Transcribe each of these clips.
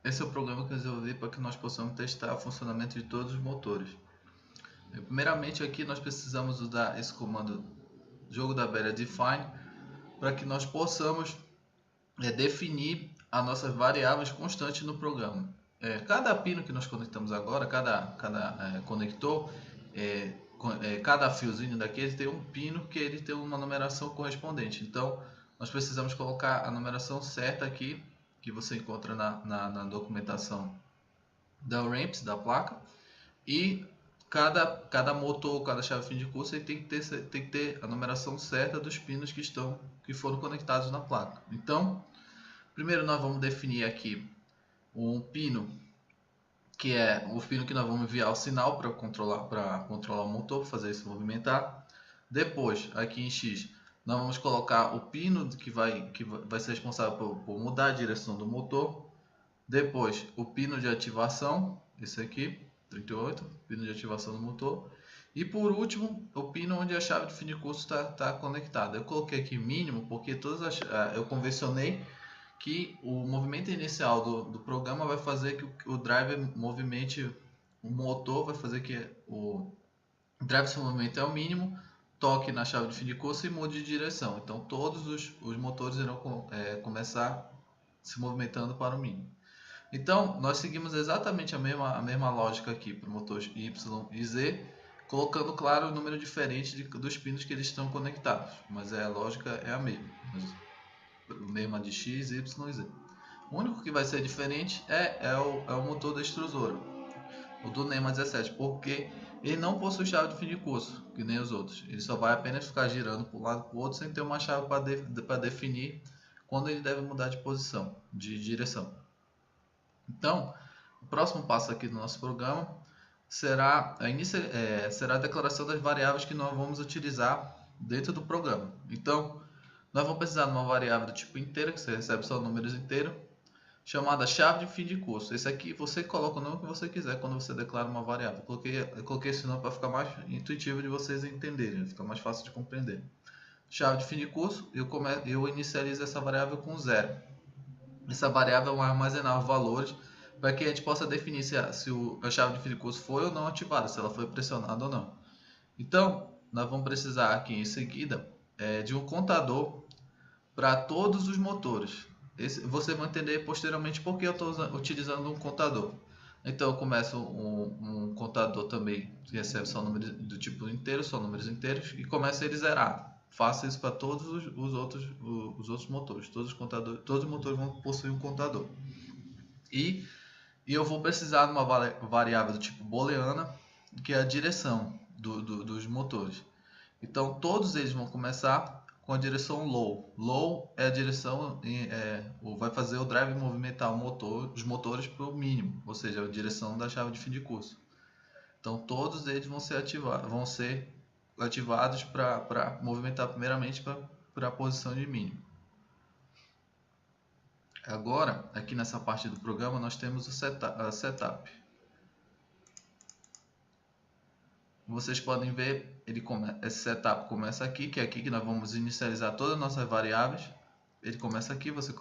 Esse é o programa que eu desenvolvi para que nós possamos testar o funcionamento de todos os motores. Primeiramente aqui nós precisamos usar esse comando jogo da velha define para que nós possamos definir as nossas variáveis constantes no programa. Cada pino que nós conectamos agora, cada conector, cada fiozinho daquele tem um pino que ele tem uma numeração correspondente. Então nós precisamos colocar a numeração certa aqui, que você encontra na documentação da ramps, da placa, e cada motor, cada chave fim de curso ele tem que ter a numeração certa dos pinos que foram conectados na placa. Então, primeiro nós vamos definir aqui um pino, que é o pino que nós vamos enviar o sinal para controlar o motor, para fazer isso movimentar. Depois, aqui em X, nós vamos colocar o pino que vai ser responsável por mudar a direção do motor. Depois, o pino de ativação, esse aqui, 38, pino de ativação do motor. E por último, o pino onde a chave de fim de curso está conectada. Eu coloquei aqui mínimo porque eu convencionei que o movimento inicial do programa vai fazer que o driver movimente o motor, vai fazer que o driver se movimente ao mínimo, toque na chave de fim de curso e mude de direção. Então todos os motores irão começar se movimentando para o mínimo. Então nós seguimos exatamente a mesma lógica aqui para o motor Y e Z, colocando claro o número diferente dos pinos que eles estão conectados, mas a lógica é a mesma. O mesmo de X, Y e Z. O único que vai ser diferente é o motor da extrusora, o do NEMA 17, porque ele não possui chave de fim de curso, que nem os outros. Ele só vai apenas ficar girando para um lado e para o outro sem ter uma chave para definir quando ele deve mudar de posição, de direção. Então, o próximo passo aqui do nosso programa será a declaração das variáveis que nós vamos utilizar dentro do programa. Então, nós vamos precisar de uma variável do tipo inteira, que você recebe só números inteiros, chamada chave de fim de curso. Esse aqui você coloca o nome que você quiser quando você declara uma variável. Eu coloquei esse nome para ficar mais intuitivo de vocês entenderem, fica mais fácil de compreender. Chave de fim de curso, eu inicializo essa variável com 0. Essa variável vai armazenar os valores para que a gente possa definir se a chave de fim de curso foi ou não ativada, se ela foi pressionada ou não. Então, nós vamos precisar aqui em seguida de um contador para todos os motores. Você vai entender posteriormente porque eu estou utilizando um contador. Então eu começo um contador também que recebe só números do tipo inteiro, só números inteiros, e começa ele zerado. Faço isso para todos os outros motores. Todos os motores vão possuir um contador. E eu vou precisar de uma variável do tipo booleana, que é a direção dos motores. Então todos eles vão começar com a direção low. Low é a direção, vai fazer o drive movimentar os motores para o mínimo, ou seja, a direção da chave de fim de curso. Então todos eles vão ser ativados para movimentar primeiramente para a posição de mínimo. Agora, aqui nessa parte do programa, nós temos o setup. Vocês podem ver, esse setup começa aqui, que é aqui que nós vamos inicializar todas as nossas variáveis. Ele começa aqui, você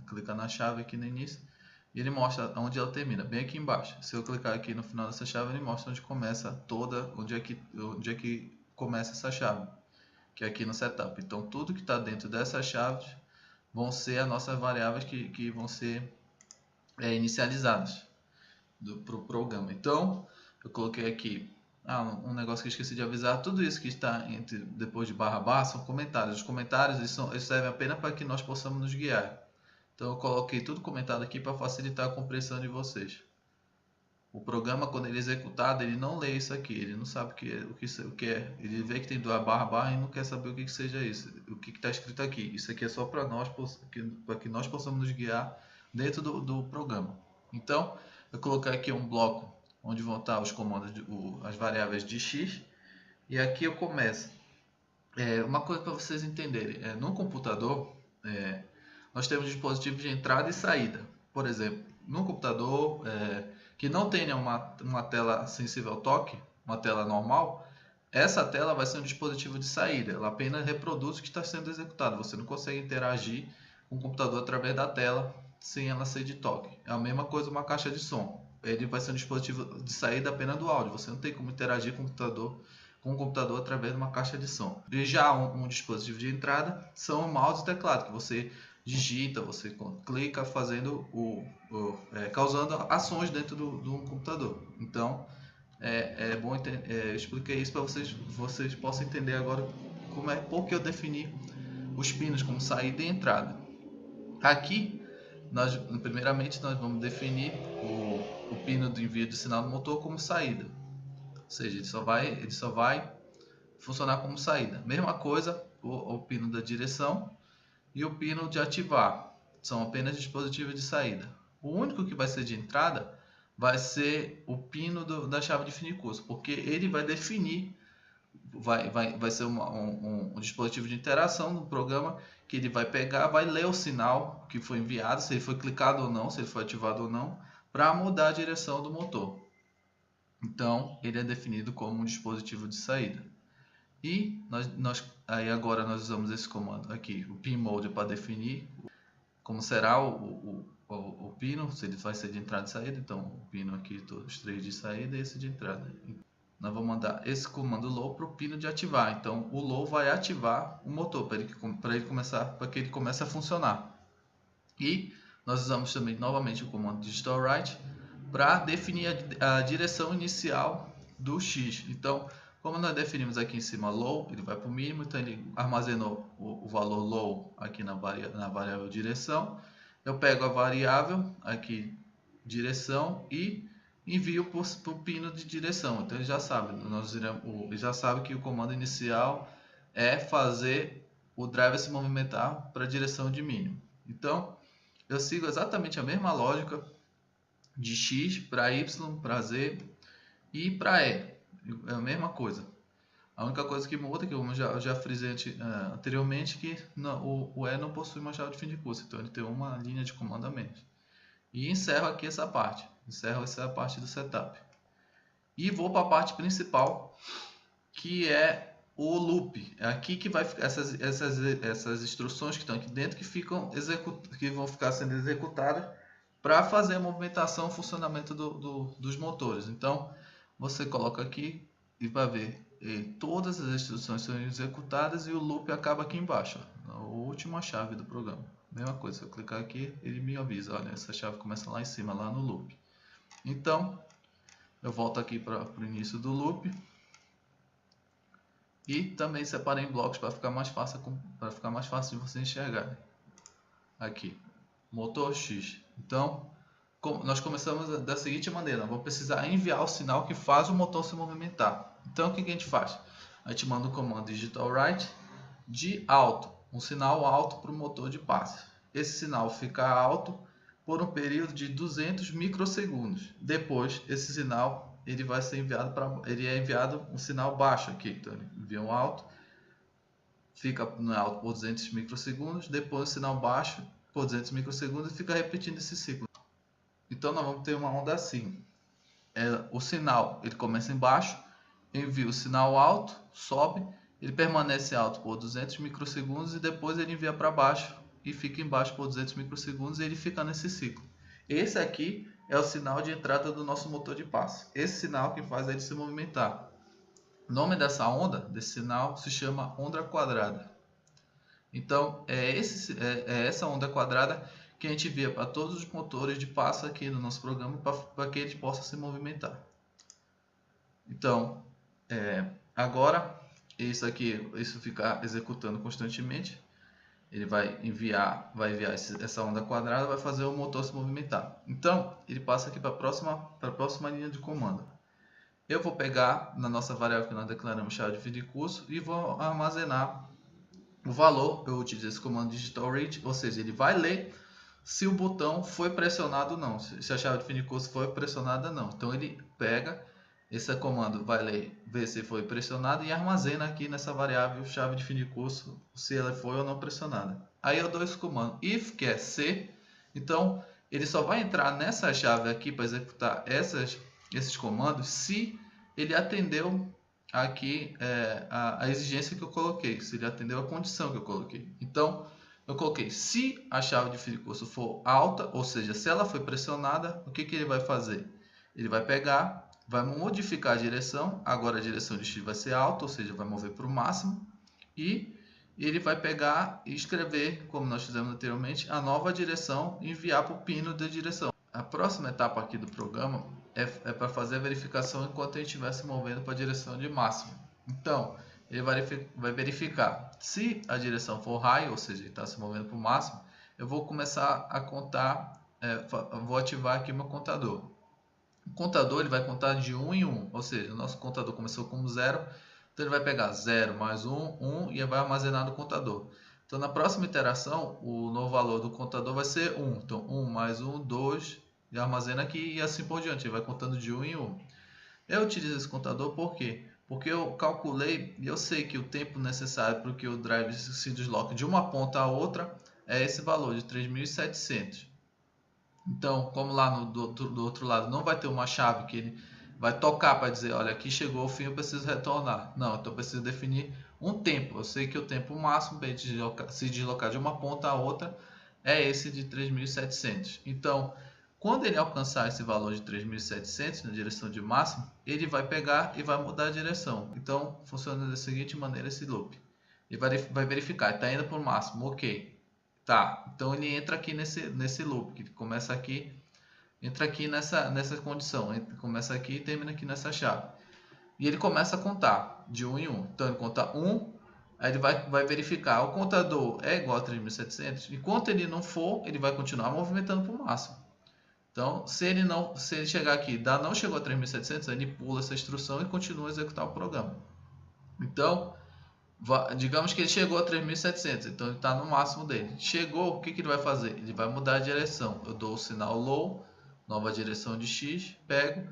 clica na chave aqui no início, e ele mostra onde ela termina, bem aqui embaixo. Se eu clicar aqui no final dessa chave, ele mostra onde começa onde é que começa essa chave, que é aqui no setup. Então tudo que está dentro dessas chaves vão ser as nossas variáveis que vão ser inicializadas para o programa. Então eu coloquei aqui um negócio que eu esqueci de avisar. Tudo isso que está depois de barra são comentários. Os comentários eles servem apenas para que nós possamos nos guiar. Então eu coloquei tudo comentado aqui para facilitar a compreensão de vocês. O programa, quando ele é executado, ele não lê isso aqui, ele não sabe o que é. Ele vê que tem barra e não quer saber o que seja isso, o que está escrito aqui. Isso aqui é só para que nós possamos nos guiar dentro do programa. Então, eu coloquei aqui um bloco onde vão estar os comandos, as variáveis de x, e aqui eu começo. Uma coisa para vocês entenderem, no computador, nós temos dispositivos de entrada e saída. Por exemplo, no computador que não tenha uma tela sensível ao toque, uma tela normal, essa tela vai ser um dispositivo de saída, ela apenas reproduz o que está sendo executado. Você não consegue interagir com o computador através da tela sem ela ser de toque. É a mesma coisa uma caixa de som. Ele vai ser um dispositivo de saída apenas do áudio. Você não tem como interagir com o computador através de uma caixa de som. E já um dispositivo de entrada são o mouse e teclado, que você digita, você clica fazendo causando ações dentro do computador. Então é bom eu expliquei isso para vocês possam entender agora por que eu defini os pinos como saída e entrada. Aqui primeiramente nós vamos definir o pino do envio de sinal do motor como saída, ou seja, ele só vai funcionar como saída. Mesma coisa o pino da direção e o pino de ativar, são apenas dispositivos de saída. O único que vai ser de entrada vai ser o pino da chave de fim de curso, porque ele vai definir, vai ser um dispositivo de interação no programa, que ele vai pegar, vai ler o sinal que foi enviado, se ele foi clicado ou não, se ele foi ativado ou não, para mudar a direção do motor. Então ele é definido como um dispositivo de saída. E aí agora nós usamos esse comando aqui, o pin mode, para definir como será o pino, se ele vai ser de entrada e saída. Então o pino aqui, todos os três de saída e esse de entrada. Nós vamos mandar esse comando low para o pino de ativar. Então o low vai ativar o motor para que ele comece a funcionar. E nós usamos também novamente o comando digital write para definir a direção inicial do X. Então, como nós definimos aqui em cima low, ele vai para o mínimo, então ele armazenou o valor low aqui na variável direção. Eu pego a variável aqui direção e envio para o pino de direção. Então ele já sabe, ele já sabe que o comando inicial é fazer o driver se movimentar para a direção de mínimo. Então eu sigo exatamente a mesma lógica de X para Y, para Z e para E. É a mesma coisa. A única coisa que muda, que eu já frisei anteriormente, que o E não possui uma chave de fim de curso, então ele tem uma linha de comando a menos. E encerro aqui essa parte. Encerro essa parte do setup. E vou para a parte principal, que é o loop. É aqui que vai ficar essas instruções que estão aqui dentro, que vão ficar sendo executadas para fazer a movimentação, o funcionamento dos motores. Então você coloca aqui e vai ver todas as instruções são executadas e o loop acaba aqui embaixo, ó, a última chave do programa. Mesma coisa, se eu clicar aqui, ele me avisa, olha, essa chave começa lá em cima, lá no loop. Então eu volto aqui para o início do loop e também separei em blocos para ficar mais fácil de você enxergar. Aqui, motor X. Então nós começamos da seguinte maneira: nós vamos precisar enviar o sinal que faz o motor se movimentar. Então o que a gente faz? A gente manda o comando digital write de alto, um sinal alto para o motor de passe. Esse sinal fica alto por um período de 200 microsegundos. Depois esse sinal vai ser enviado é enviado um sinal baixo aqui. Então ele envia um alto, fica no alto por 200 microsegundos, depois o sinal baixo por 200 microsegundos e fica repetindo esse ciclo. Então nós vamos ter uma onda assim. O sinal ele começa embaixo, envia o sinal alto, sobe, ele permanece alto por 200 microsegundos e depois ele envia para baixo e fica embaixo por 200 microsegundos e ele fica nesse ciclo. Esse aqui é o sinal de entrada do nosso motor de passe. Esse sinal que faz ele se movimentar. O nome dessa onda, desse sinal, se chama onda quadrada. Então é essa onda quadrada que a gente envia para todos os motores de passe aqui no nosso programa para que eles possam se movimentar. Então agora isso ficar executando constantemente. Ele vai enviar essa onda quadrada, vai fazer o motor se movimentar. Então ele passa aqui para a próxima linha de comando. Eu vou pegar na nossa variável que nós declaramos chave de fim de curso e vou armazenar o valor. Eu utilizo esse comando digital read, ou seja, ele vai ler se o botão foi pressionado ou não, se a chave de fim de curso foi pressionada ou não. Então ele pega esse comando, vai ler, ver se foi pressionado e armazena aqui nessa variável chave de fim de curso se ela foi ou não pressionada. Aí eu dou esse comando if, que é C. Então ele só vai entrar nessa chave aqui para executar esses comandos se ele atendeu aqui a exigência que eu coloquei, se ele atendeu a condição que eu coloquei. Então eu coloquei, se a chave de fim de curso for alta, ou seja, se ela foi pressionada, o que ele vai fazer? Ele vai pegar, vai modificar a direção, agora a direção de X vai ser alta, ou seja, vai mover para o máximo, e ele vai pegar e escrever, como nós fizemos anteriormente, a nova direção e enviar para o pino da direção. A próxima etapa aqui do programa é para fazer a verificação enquanto a gente estiver se movendo para a direção de máximo. Então, ele vai verificar se a direção for high, ou seja, ele está se movendo para o máximo, eu vou começar a contar, vou ativar aqui meu contador. O contador ele vai contar de 1 em 1, ou seja, o nosso contador começou como 0, então ele vai pegar 0 mais 1, 1 e vai armazenar no contador. Então na próxima iteração, o novo valor do contador vai ser 1. Então 1 mais 1, 2, e armazena aqui e assim por diante, ele vai contando de 1 em 1. Eu utilizo esse contador por quê? Porque eu calculei e eu sei que o tempo necessário para que o drive se desloque de uma ponta a outra é esse valor de 3.700. Então, como lá do outro lado não vai ter uma chave que ele vai tocar para dizer, olha, aqui chegou o fim, eu preciso retornar. Não, então eu preciso definir um tempo. Eu sei que o tempo máximo para se deslocar de uma ponta a outra é esse de 3.700. Então, quando ele alcançar esse valor de 3.700 na direção de máximo, ele vai pegar e vai mudar a direção. Então, funciona da seguinte maneira esse loop. Ele vai verificar, está indo para o máximo, ok. Tá, então ele entra aqui nesse loop, que começa aqui, entra aqui nessa condição, começa aqui e termina aqui nessa chave. E ele começa a contar de 1 em 1. Então ele conta 1, aí ele vai verificar, o contador é igual a 3.700, enquanto ele não for, ele vai continuar movimentando para o máximo. Então, se ele chegar aqui, não chegou a 3.700, ele pula essa instrução e continua a executar o programa. Então, digamos que ele chegou a 3.700, então ele está no máximo dele. Chegou, o que ele vai fazer? Ele vai mudar a direção. Eu dou o sinal low, nova direção de X, pego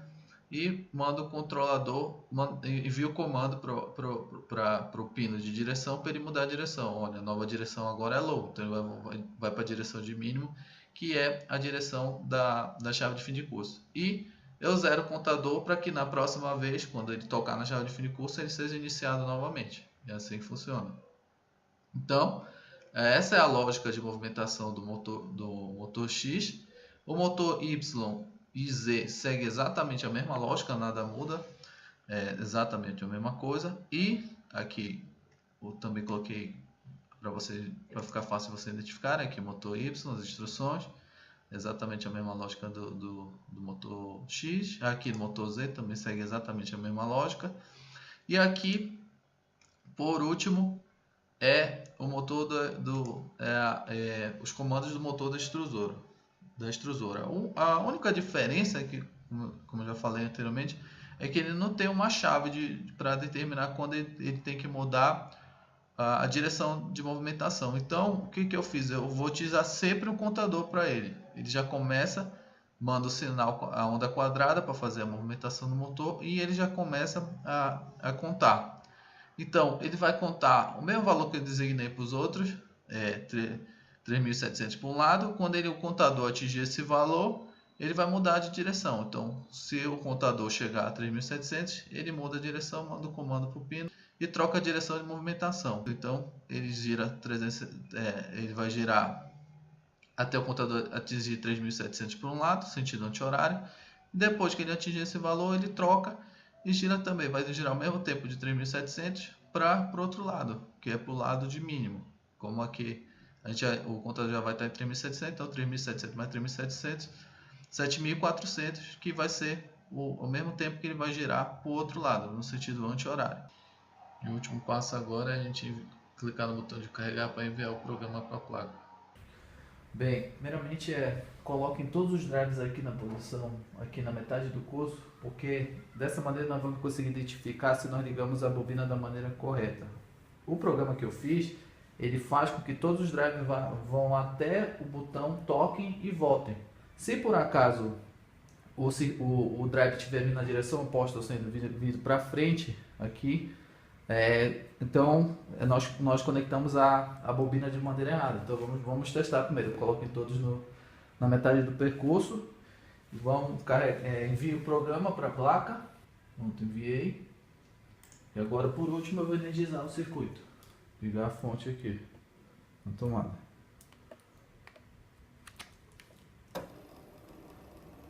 e mando o controlador, envio o comando para o pino de direção para ele mudar a direção. Olha, a nova direção agora é low, então ele vai para a direção de mínimo, que é a direção da chave de fim de curso. E eu zero o contador para que na próxima vez, quando ele tocar na chave de fim de curso, ele seja iniciado novamente. É assim que funciona. Então, essa é a lógica de movimentação do motor X. O motor Y e Z segue exatamente a mesma lógica, nada muda. É exatamente a mesma coisa. E aqui eu também coloquei para ficar fácil você identificar, aqui motor Y, as instruções. Exatamente a mesma lógica do motor X. Aqui no motor Z também segue exatamente a mesma lógica. E aqui, por último, é o motor os comandos do motor da extrusora. A única diferença é que, como eu já falei anteriormente, é que ele não tem uma chave para determinar quando ele tem que mudar a direção de movimentação. Então, o que eu fiz? Eu vou utilizar sempre um contador para ele. Ele já começa, manda o sinal, a onda quadrada para fazer a movimentação do motor e ele já começa a contar. Então, ele vai contar o mesmo valor que eu designei para os outros, 3.700 para um lado. Quando o contador atingir esse valor, ele vai mudar de direção. Então, se o contador chegar a 3.700, ele muda a direção, manda o comando para o pino e troca a direção de movimentação. Então, ele vai girar até o contador atingir 3.700 por um lado, sentido anti-horário. Depois que ele atingir esse valor, ele troca e gira também. Vai girar ao mesmo tempo de 3.700 para o outro lado, que é para o lado de mínimo. Como aqui o contador já vai estar em 3.700, então 3.700 mais 3.700, 7.400, que vai ser o mesmo tempo que ele vai girar para o outro lado, no sentido anti-horário. E o último passo agora é a gente clicar no botão de carregar para enviar o programa para a placa. Bem, primeiramente coloquem todos os drives aqui na posição, aqui na metade do curso, porque dessa maneira nós vamos conseguir identificar se nós ligamos a bobina da maneira correta. O programa que eu fiz, ele faz com que todos os drives vão até o botão, toquem e voltem. Se por acaso o drive estiver vindo na direção oposta, ou sendo vindo para frente aqui, então nós conectamos a bobina de maneira errada. Então vamos testar primeiro. Coloquem todos na metade do percurso e vamos envie o programa para a placa. Pronto, enviei. E agora por último eu vou energizar o circuito. Ligar a fonte aqui na tomada.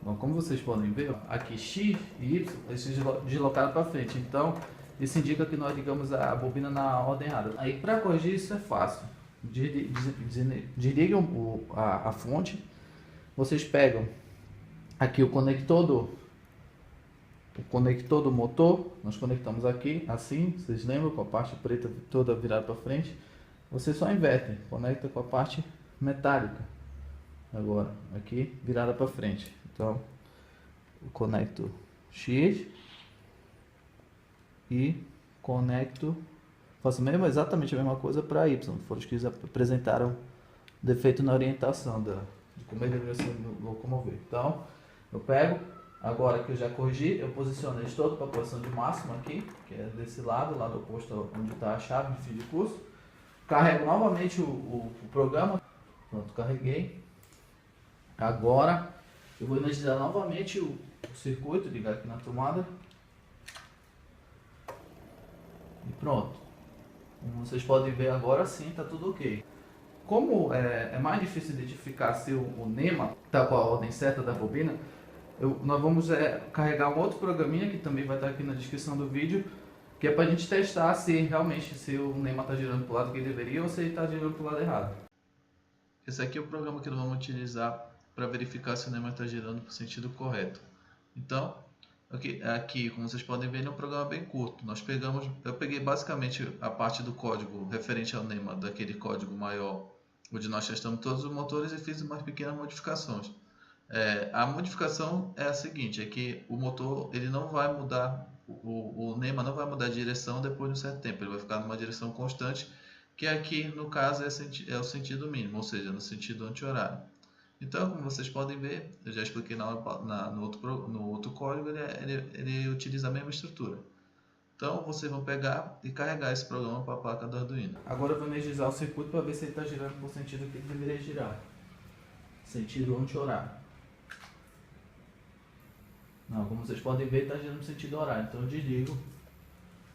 Bom, como vocês podem ver, aqui X e Y, eles se deslocaram para frente. Então, isso indica que nós ligamos a bobina na ordem errada. Aí, para corrigir isso é fácil. Desligam a fonte. Vocês pegam aqui o conector do motor. Nós conectamos aqui, assim, vocês lembram, com a parte preta toda virada para frente. Vocês só invertem, conecta com a parte metálica. Agora, aqui, virada para frente. Então, eu conecto X e conecto, faço exatamente a mesma coisa para Y. Foram os que apresentaram defeito na orientação de como ele deveria se locomover. Então, eu pego, agora que eu já corrigi, eu posiciono eles todos para a posição de máximo aqui, que é desse lado oposto onde está a chave de fim de curso. Carrego novamente o programa. Pronto, carreguei. Agora eu vou energizar novamente o circuito, ligar aqui na tomada. E pronto. Como vocês podem ver agora sim, está tudo ok. Como é mais difícil identificar se o NEMA está com a ordem certa da bobina, nós vamos carregar um outro programinha que também vai estar aqui na descrição do vídeo, que é para a gente testar se realmente o NEMA está girando para o lado que ele deveria ou se ele está girando para o lado errado. Esse aqui é o programa que nós vamos utilizar para verificar se o NEMA está girando para o sentido correto. Então, aqui, como vocês podem ver, ele é um programa bem curto. Eu peguei basicamente a parte do código referente ao NEMA, daquele código maior, onde nós testamos todos os motores, e fiz umas pequenas modificações. A modificação é a seguinte, é que o motor ele não vai mudar, o NEMA não vai mudar de direção depois de um certo tempo, ele vai ficar numa direção constante, que aqui no caso é o sentido mínimo, ou seja, no sentido anti-horário. Então, como vocês podem ver, eu já expliquei no outro código, ele utiliza a mesma estrutura. Então, vocês vão pegar e carregar esse programa para a placa do Arduino. Agora eu vou energizar o circuito para ver se ele está girando por sentido que ele deveria girar. Sentido anti-horário. Não, como vocês podem ver, está girando no sentido horário. Então eu desligo.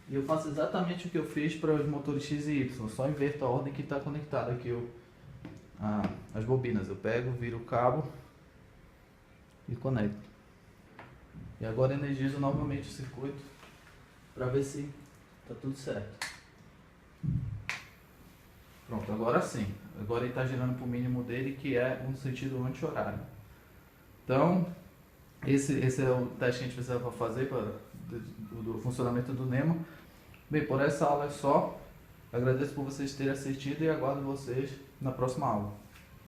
E eu faço exatamente o que eu fiz para os motores X e Y. Só inverto a ordem que está conectada aqui as bobinas. Eu pego, viro o cabo e conecto. E agora energizo novamente o circuito para ver se está tudo certo. Pronto, agora sim. Agora ele está girando para o mínimo dele, que é um sentido anti-horário. Então, esse é o teste que a gente precisava fazer do funcionamento do NEMA. Bem, por essa aula é só. Agradeço por vocês terem assistido e aguardo vocês na próxima aula.